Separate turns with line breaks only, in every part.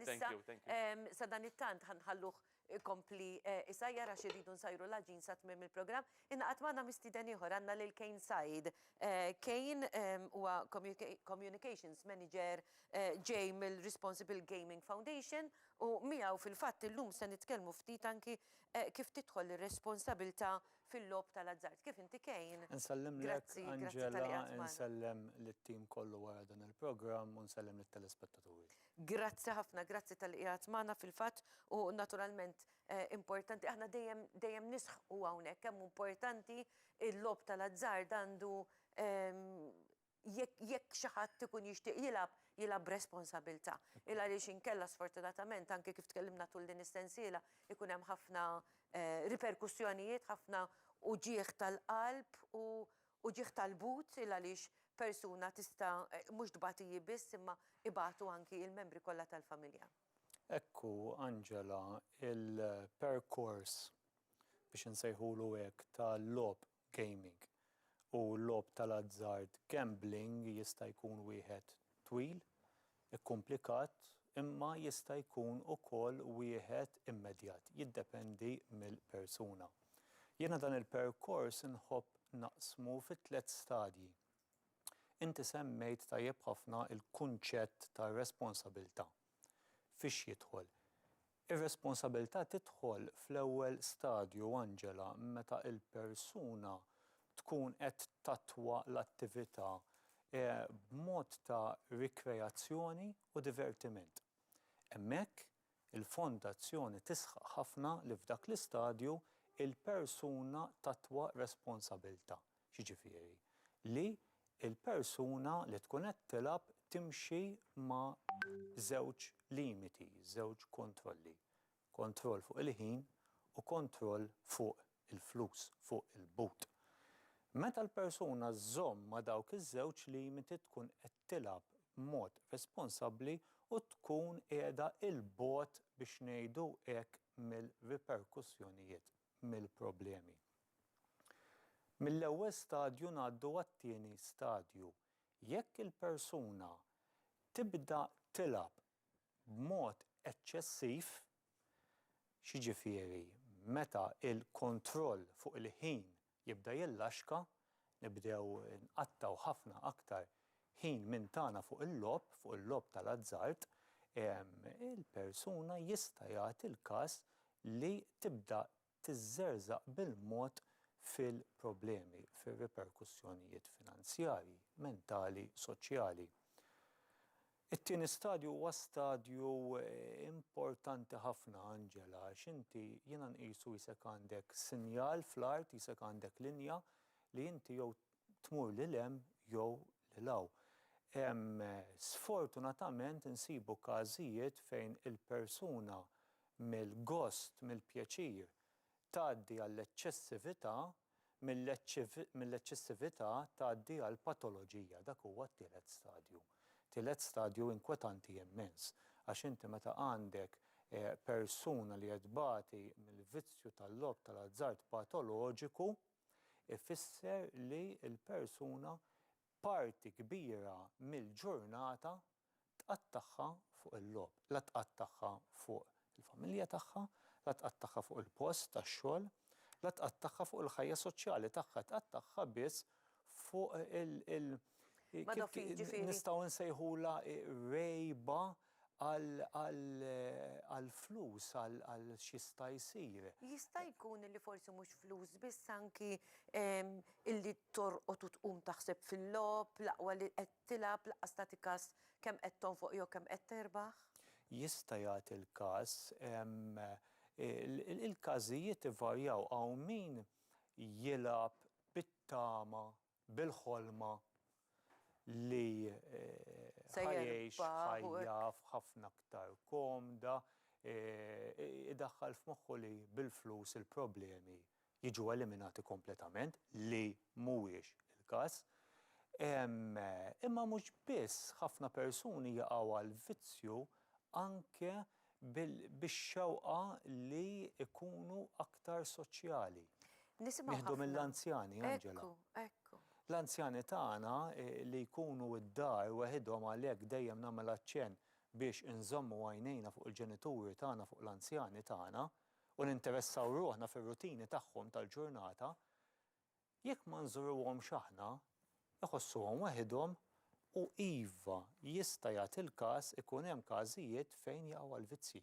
issa sa dan it-tant ħanħalluh kompli issa jara xiridu nsajru l-ġin sa tmiem il-programm. Inna għatmana mistiden ieħor għandna lil Kane Said. Kane huwa Communications Manager ġej mill-Responsible Gaming Foundation u miegħu fil-fatt illum se nitkellmu ftit anki kif tidħol ir-responsabilità fil-lob tal-azzard. Kif inti Kane?
Nsellem lek Angela, nsellem lit-tim kollu wara dan il-programm u nsellem lit-telespettaturi.
Grazzi ħafna, grazzi tal-qiegħed magħna fil-fatt u naturalment importanti, aħna dejjem nisħu hawnhekk kemm importanti il-lob tal-azzard għandu jekk xi ħadd ikun jixtieq jilab responsabilità. Il għaliex inkella sfortunatament anke kif tkellimna tul din is-sensiela ikun hemm ħafna riperkussjonijiet, ħafna uġieħ tal-qalb u ġieħ tal-but il għaliex persuna tista' mhux tbagħti biss imma ibagħtu anki il-membri kollha tal-familja.
Ekku, Angela, il-perkors biex nsejħulu hekk tal-lob gaming u l-lob tal-azzard gambling jista' jkun wieħed twil, komplikat, imma jista' jkun ukoll wieħed immedjat, jiddependi mill-persuna. Jiena dan il-perkors inħobb naqsmu fi 3 stadji. Inti semmejt tajjeb ħafna il-kunċett ta' responsabilità. Fiex jidħol? Ir-responsabilità tidħol fl-ewwel stadju, Angela, meta il-persuna tkun qed tatwa l-attività b'mod ta' rikreazzjoni u divertiment. Hemmhekk il-fondazzjoni tisħaq ħafna li f'dak l-istadju il-persuna tatwa responsabilità. X'jiġifieri? Li il-persuna li tkun qed tilab timxi ma' żewġ limiti, żewġ kontrolli. Kontroll fuq il-ħin u kontroll fuq il-flus, fuq il-but. Meta l-persuna żomm ma' dawk iż-żewġ limiti tkun qed tilab b'mod responsabbli u tkun qiegħda il-bogħod biex ngħidu hekk mill-riperkussjonijiet, mill-problemi. Mill-ewwel stadju ngħaddu għat-tieni stadju. Jekk il-persuna tibda tilab b'mod eċċessiv, x'jiġifieri meta il-kontroll fuq il-ħin jibda jillaxka, nibdew nqattaw ħafna aktar ħin minn tagħna fuq il-lob tal-azzard, il-persuna jista' jagħti l-każ li tibda tiżżerżaq bil-mod fil-problemi, fil-riperkussjonijiet finanzjarji, mentali, soċjali. It-tieni stadju huwa stadju importanti ħafna, Angela, x'inti jiena nqisu jisek għandek sinjal fl-art, jisek għandek linja li inti jew tmur lil hemm jew lil hawn. Sfortunatament insibu każijiet fejn il-persuna mill-gost, mill-pjaċir tgħaddi għall-eċċessività, mill-eċċessività tgħaddi għall-patoloġija, dak huwa t-tielet stadju. Tielet stadju inkwetanti immens, għax inti meta għandek persuna li qed tbagħti mill-vizzju tal-lob tal-azzard patoloġiku, ifisser li l-persuna parti kbira mill-ġurnata tqattaħħa fuq il-lob, la tqattaħħa fuq il-familja tagħha, la tqattaħħa fuq il-post tax-xogħol, la tqattaħħa fuq il-ħajja soċjali tagħha, tqattaħħa biss fuq nistgħu nsejħula rejba għal-flus, għal x'jista' jsir.
Jista' jkun li forsi mhux flus biss anki illi torqod u tqum taħseb fil-lob, l'aqwa li qed tilab laqqas tagħti każ kemm qed tonfoq jew kemm qed terbaħ?
Jista' jagħti l-każ, il-każijiet ivarjaw hawn min jilgħab bit-tama, bil-ħolma li ħajjejx ħajja ħafna aktar komda, idaħħal f'moħħu li bil-flus il-problemi jiġu eliminati kompletament li mhuwiex il-każ. Imma mhux biss ħafna persuni jaqgħu għall-vizzju anke bix-xewqa li ikunu aktar soċjali. Nieħdu mill-anzjani, Angela.
Ekku.
L-anzjani tagħna li jkunu id-dar waħedhom għalhekk dejjem nagħmel aċċenn biex inżommu għajnejna fuq il-ġenituri tagħna, fuq l-anzjani tagħna u ninteressaw ruħna fir-rutini tagħhom tal-ġurnata, jekk ma nżuruhomx aħna, iħossuhom waħedhom u iva jista' jagħti il-każ ikun hemm każijiet fejn jaqgħu għall-vizzji.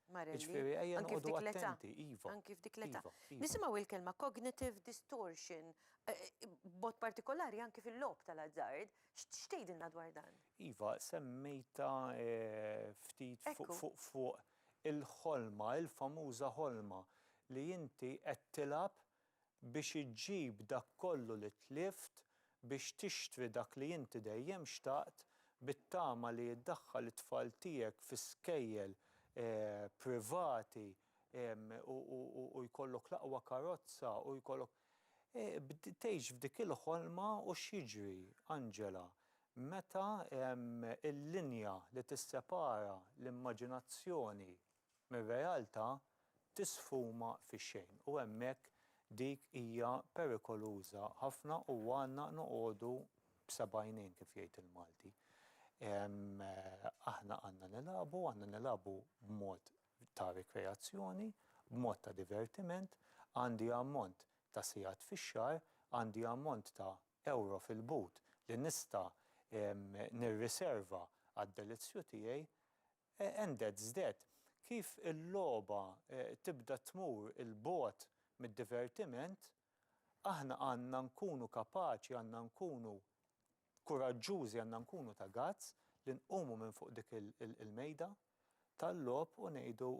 Jiġifieri ejja noqogħdu attenti, iva.
Anki f'dik l-età.
iva, iva.
Nisimgħu il-kelma cognitive distortion, b'mod partikolari anki fil-logħob tal-azzard, x'tgħidilna dwar dan?
Iva, semmejta ftit fuq il-ħolma, il-famuża ħolma li inti qed tilab biex iġġib dak kollu li tlift biex tixtri dak li inti dejjem xtaqt bit-tama li jiddaħħal it-tfal tiegħek fi skejjel privati u jkollok l-aqwa karozza u jkollok tgħix f'dik il-ħolma u x'jiġri, Anġela, meta il-linja li tissepara l-immaġinazzjoni mir-realtà tisfuma fix-xejn u hemmhekk dik hija perikoluża ħafna u għandna noqogħdu b'sebgħinejn kif jgħid il-Malti. Aħna għandna nilagħbu b'mod ta' rekreazzjoni, b'mod ta' divertiment, għandi ammont ta' sigħat fix-xahar, għandi ammont ta' euro fil-but li nista' nirriserva għad-delizzju tiegħi, and that's that. Kif il-logħba tibda tmur il-bogħod mid-divertiment, aħna għandna nkunu kapaċi, għandna nkunu kuraġġużi, għandna nkunu ta' gazz li nqumu minn fuq dik il-mejda tal-logħob u ngħidu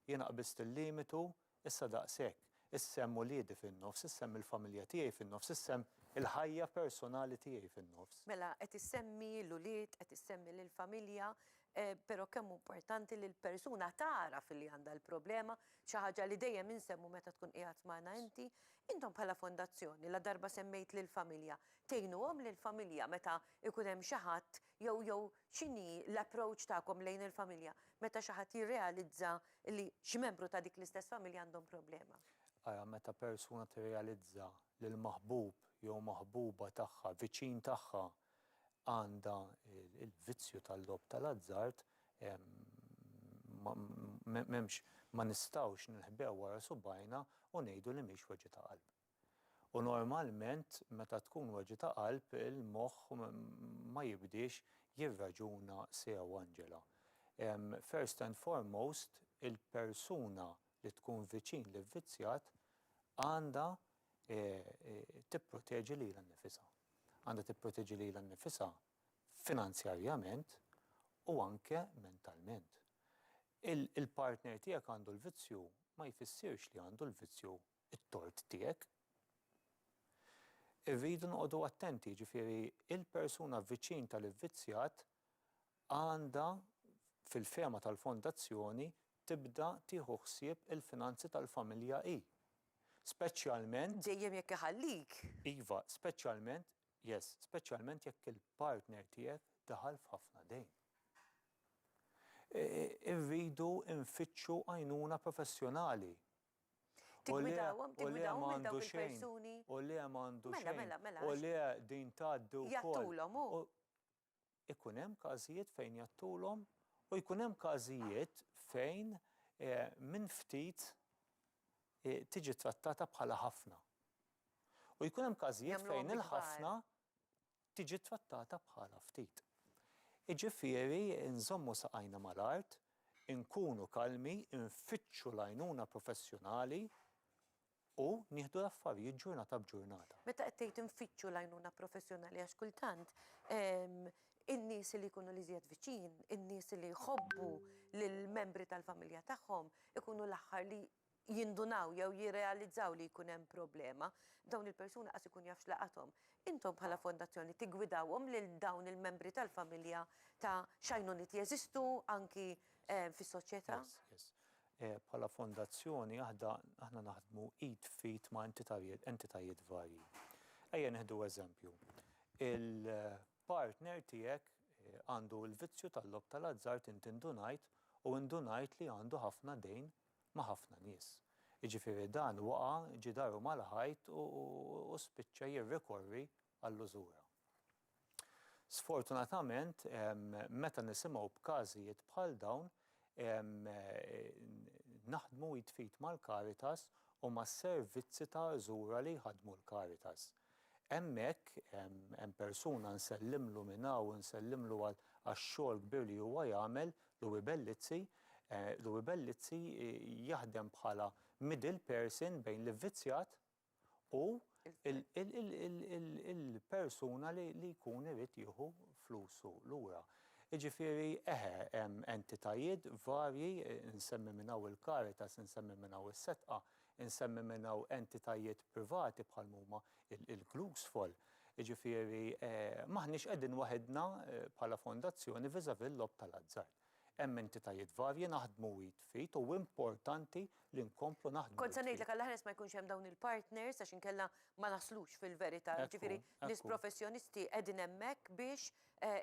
jiena qbist il-limitu issa daqshekk, issemm wliedi fin-nofs, issemm il-familja tiegħi fin-nofs, issemm il-ħajja personali tiegħi fin-nofs.
Mela qed issemmi l-ulied, qed issemmi lill-familja, però kemm importanti li l-persuna tara fil-li għandha l-problema, xi ħaġa li dejjem insemmu meta tkun qiegħed magħna inti. Intom bħala fondazzjoni la darba semmejt lill-familja, tgħinuhom lill-familja meta ikun hemm xi ħadd jew x'inhi l-approach tagħkom lejn il-familja meta xi ħadd jirrealizza li xi membru ta' dik l-istess familja għandhom problema.
Ara meta persuna tirrealizza li l-maħbub jew maħbuba tagħha, viċin tagħha għandha il-vizzju tal-logħob tal-azzard, ma nistgħux nilħbew wara subgħajna u ngħidu li mhix weġi ta' qalb. U normalment meta tkun weġi ta' qalb il-moħħ ma jibdiex jirraġuna sew, Anġela. First and foremost, il-persuna li tkun viċin lill-vizzjat għandha tipproteġi lilha nnifisha. Għandha tipproteġi lilha nnifisha finanzjarjament u anke mentalment. Il-partner tiegħek għandu l-vizzju ma jfissirx li għandu l-vizzju it-tort tiegħek. Irridu noqogħdu attenti, ġifieri il-persuna viċin tal-vizzjat għandha fil-fema tal-fondazzjoni tibda tieħu ħsieb il-finanzi tal-familja hi. Speċjalment
Dejjem jekk iħallik.
Iva, speċjalment jekk il-partner tiegħek daħal f'ħafna dejn. Irridu nfittxu għajnuna professjonali.
Tigwidawhom lil dawk il-persuni.
U le m'għandu xejn.
Mela.
U le din tgħaddi wkoll.
Jattulhom hu.
Ikun hemm każijiet fejn jattulhom u jkun hemm każijiet fejn minn ftit tiġi trattata bħala ħafna. U jkun hemm każijiet fejn il-ħafna tiġi trattata bħala ftit. Jiġifieri nżommu saqajna mal-art, inkunu kalmi, nfittxu l-għajnuna professjonali u nieħdu l-affarijiet ġurnata b'ġurnata.
Meta qed tgħid infittxu l-għajnuna professjonali għax kultant in-nies li jkunu li żjed viċin, in-nies li jħobbu lill-membri tal-familja tagħhom ikunu l-aħħar li jindunaw jew jirrealizzaw li jkun hemm problema, dawn il-persuni qas ikun jaf x'laqathom. Intom bħala fondazzjoni tigwidawhom lil dawn il-membri tal-familja ta' x'għajnuniet jeżistu anki fis-soċjetà?
Yes. Bħala fondazzjoni aħna naħdmu id fit ma' entitajiet varji. Ejja nieħdu eżempju. Il-partner tiegħek għandu l-vizzju tal-logħob tal-azzard inti indunajt u indunajt li għandu ħafna dejn ma' ħafna nies. Jiġifieri dan waqa' ġie daru mal-ħajt u spiċċa jirrikorri għall-użura. Sfortunatament, meta nisimgħu b'każijiet bħal dawn, naħdmu jitfit mal-Caritas u mas-servizzi ta' żura li jħadmu l-Caritas. Hemmhekk hemm persuna nsellimlu minn hawn, nsellimlu għax-xogħol kbir li huwa jagħmel Louis Bellizzi. Louis Bellizzi jaħdem bħala middle person bejn l-ivvizzjat u il-persuna li jkun irid jieħu flusu lura. Jiġifieri hemm entitajiet varji, nsemmi minn hawn il-Caritas, nsemmi minn hawn is-Setqa, nsemmi minn hawn entitajiet privati bħal huma il-Glugsfol. Jiġifieri m'aħniex qegħdin waħedna bħala fondazzjoni viżavi l-lob tal-azzard. Hemm entitajiet varji naħdmu jitfit u importanti li nkomplu naħdmu.
Kont se ngħidlek għall-ħares ma jkunx hemm dawn il-partners għax inkella ma naslux fil-verità. Ġifieri nies professjonisti qegħdin hemmhekk biex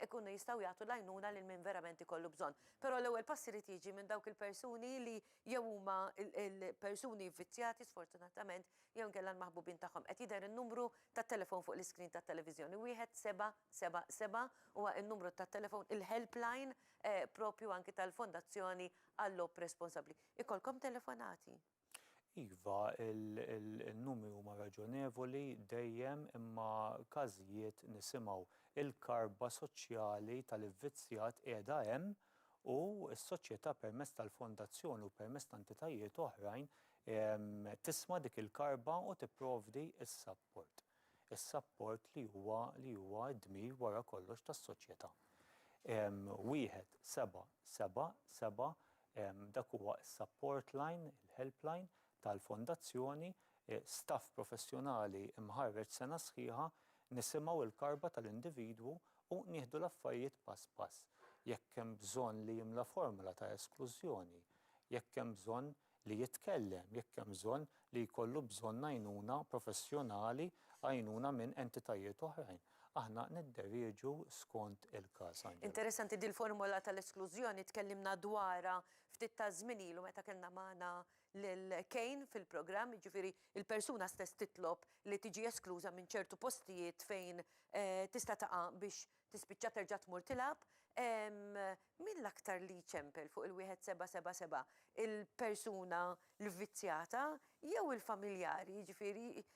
ikunu jistgħu jagħtu l-għajnuna lil min verament ikollu bżonn. Però l-ewwel pass irid jiġi minn dawk il-persuni li jew huma il-persuni vvizzjati sfortunatament jew inkella l-maħbubin tagħhom. Qed jidher in-numru tat-telefon fuq l-iskrin tat-televiżjoni. 1777 huwa n-numru tat-telefon il-helpline propju anki tal-Fondazzjoni għall-lob responsabbli. Ikolkom telefonati?
Iva, il-numri huma raġonevoli dejjem imma każijiet nisimgħu il-karba soċjali tal-ivvizzjat qiegħda hemm u s-soċjetà permezz tal-fondazzjoni u permezz ta' entitajiet oħrajn tisma' dik il-karba u tipprovdi s-support. Is-support li huwa d-dmir wara kollox tas-soċjetà. 1777 dak huwa s-support line, il-helpline tal-fondazzjoni, staff professjonali imħarreġ sena sħiħa nisimgħu il-karba tal-individwu u nieħdu l-affarijiet pass pass. Jekk hemm bżonn li jimla formula ta' esklużjoni, jekk hemm bżonn li jitkellem, jekk hemm bżonn li jkollu bżonn għajnuna professjonali, għajnuna minn entitajiet oħrajn. Aħna nidderieġu skont il-każ.
Interessanti di l-formula tal-esklużjoni tkellimna dwarha ftit ta' żmien ilu meta kellna magħna lil Kane fil-programm, jiġifieri il-persuna stess titlob li tiġi eskluża minn ċertu postijiet fejn tista' taqa' biex tispiċċa terġa' tmur tilab. Min l-aktar li ċempel fuq il-1777? Il-persuna l-vvizzjata jew il-familjari, jiġifieri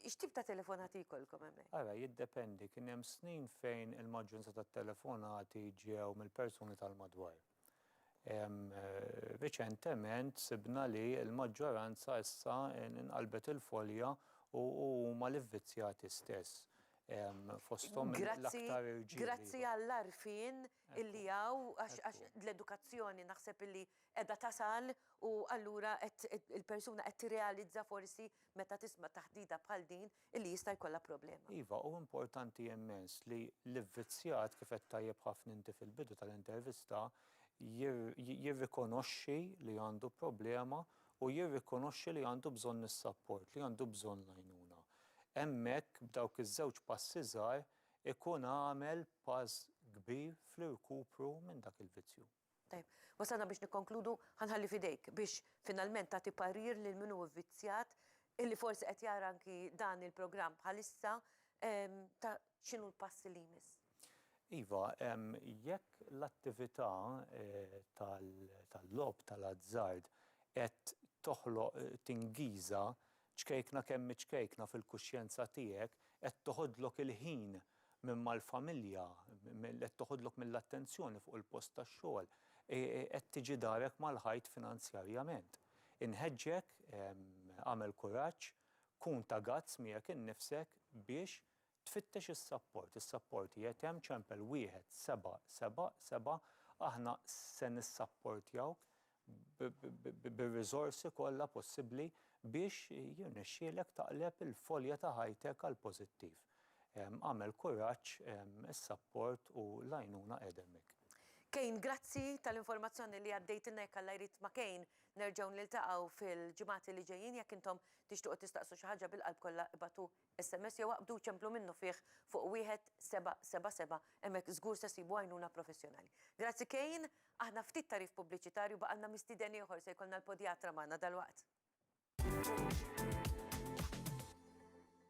x'tip ta' telefonati jkollkom hemmhekk?
Ara, jiddependi, kien hemm snin fejn il-maġġoranza tat-telefonati ġew mill-persuni tal-madwar. Riċentement sibna li l-maġġoranza issa inqalbet il-folja u huma l-ivvizzjati stess. Fosthom l-aktar irġieli.
Grazzi għall-arfin illi hawn għax l-edukazzjoni naħseb illi qiegħda tasal u allura il-persuna qed tirrealizza forsi meta tisma' taħdida bħal din illi jista' jkollha problema.
Iva, u importanti immens li l-ivvizzjat kif qed tajjeb ħafna inti fil-bidu tal-intervista jirrikonoxxi li għandu problema u jirrikonoxxi li għandu bżonn is-support, li għandu bżonn l-għajnuna. Hemmhekk b'dawk iż-żewġ passi żgħar ikun għamel pass kbir fl-irkupru minn dak il-vizzju.
Tajb, wasalna biex nikkonkludu ħanħalli fidejk biex finalment tagħti parir lil min hu vvizzjat illi forsi qed jara anki dan il-programm bħalissa ta' x'inhu l-passi li jmiss.
Iva, jekk l-attività tal-lob tal-azzard qed toħloq tingiża ċkejkna kemm ċkejkna fil-kuxjenza tiegħek, qed toħodlok il-ħin minn mal-familja, qed toħodlok mill-attenzjoni fuq il-post tax-xogħol, qed tiġi darek mal-ħajt finanzjarjament. Inħeġġek, għamel kuraġġ, kun ta' gazz miegħek innifsek biex tfittex is-support. Is-support qiegħed hemm ċempel 1777 aħna se nissapportjawk bir-riżorsi kollha possibbli biex jirnexxielek taqleb il-folja ta' ħajtek għal pożittiv. Għamel kuraġġ, is-support u l-għajnuna qiegħda hemmhekk.
Kane, grazzi tal-informazzjoni li għaddejtilna jekk Alla jrid ma' Kane nerġgħu niltaqgħu fil-ġimgħati li ġejjin jekk intom tixtuqu tistaqsu xi ħaġa bil-qalb kollha ibatu SMS jew waqbdu ċemplu minnu fih fuq 1777 hemmhekk żgur se sibu għajnuna professjonali. Grazzi Kane, aħna ftit tarif pubbliċitarju baqalna mistieden ieħor se jkollna l-podjatra magħna dalwaqt.